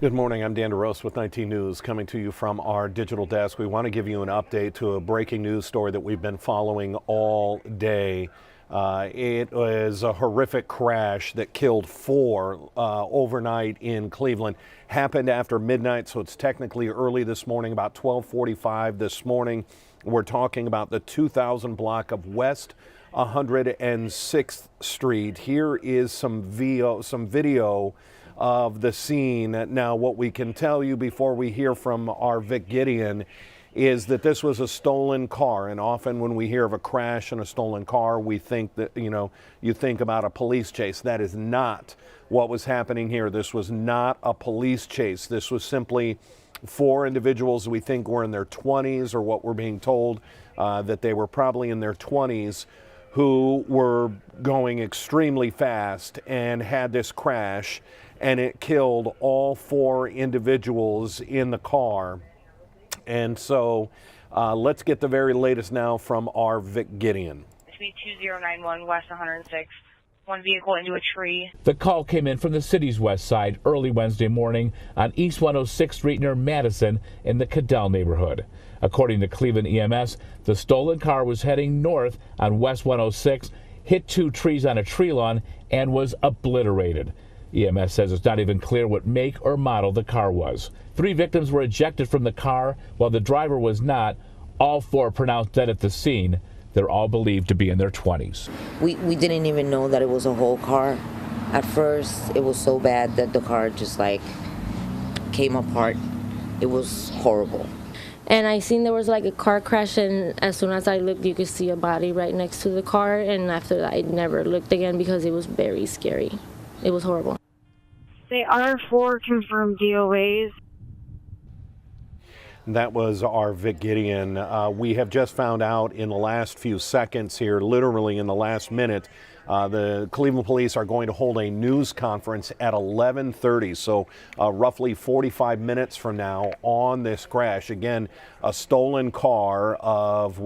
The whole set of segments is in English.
Good morning. I'm Dan DeRose with 19 News, coming to you from our digital desk. We want to give you an update to a breaking news story that we've been following all day. It was a horrific crash that killed four overnight in Cleveland. Happened after midnight, so it's technically early this morning, about 12:45 this morning. We're talking about the 2000 block of West 106th Street. Here is some video of the scene. Now, what we can tell you before we hear from our Vic Gideon is that this was a stolen car, and often when we hear of a crash and a stolen car, we think that, you think about a police chase. That is not what was happening here. This was not a police chase. This was simply four individuals we think were in their 20s, or what we're being told, that they were probably in their 20s, who were going extremely fast and had this crash, and it killed all four individuals in the car. And so let's get the very latest now from our Vic Gideon. Speed 2091 West 106. One vehicle into a tree. The call came in from the city's west side early Wednesday morning on East 106th Street near Madison in the Cadell neighborhood. According to Cleveland EMS, the stolen car was heading north on West 106, hit two trees on a tree lawn, and was obliterated. EMS says it's not even clear what make or model the car was. Three victims were ejected from the car, while the driver was not. All four pronounced dead at the scene. They're all believed to be in their 20s. We didn't even know that it was a whole car. At first, it was so bad that the car just came apart. It was horrible. And I seen there was a car crash, and as soon as I looked, you could see a body right next to the car. And after that, I never looked again because it was very scary. It was horrible. They are four confirmed DOAs. That was our Vic Gideon. We have just found out in the last few seconds here, literally in the last minute, the Cleveland police are going to hold a news conference at 11:30, so roughly 45 minutes from now, on this crash. Again, a stolen car of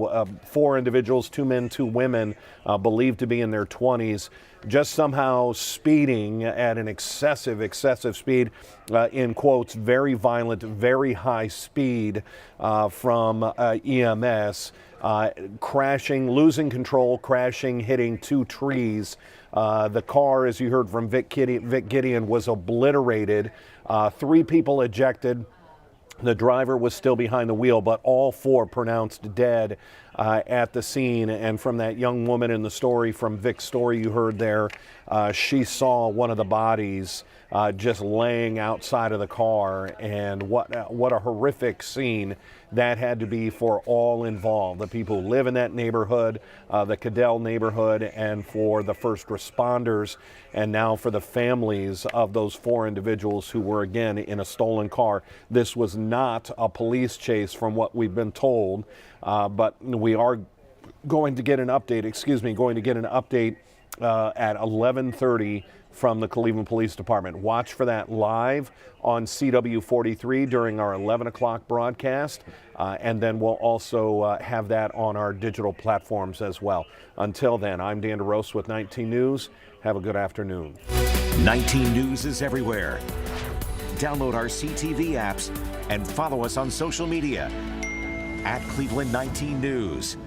four individuals, two men, two women, believed to be in their 20s, just somehow speeding at an excessive speed, in quotes, very violent, very high speed from EMS. Crashing, losing control, crashing, hitting two trees. The car, as you heard from Vic Gideon, was obliterated. Three people ejected. The driver was still behind the wheel, but all four pronounced dead at the scene. And from that young woman in the story, from Vic's story you heard there, she saw one of the bodies just laying outside of the car. And what a horrific scene that had to be for all involved, the people who live in that neighborhood, the Cadell neighborhood, and for the first responders, and now for the families of those four individuals who were, again, in a stolen car. This was not a police chase from what we've been told, but we are going to get an update, at 11:30 from the Cleveland Police Department. Watch for that live on CW43 during our 11 o'clock broadcast, and then we'll also have that on our digital platforms as well. Until then, I'm Dan DeRose with 19 News. Have a good afternoon. 19 News is everywhere. Download our CTV apps and follow us on social media at Cleveland 19 News.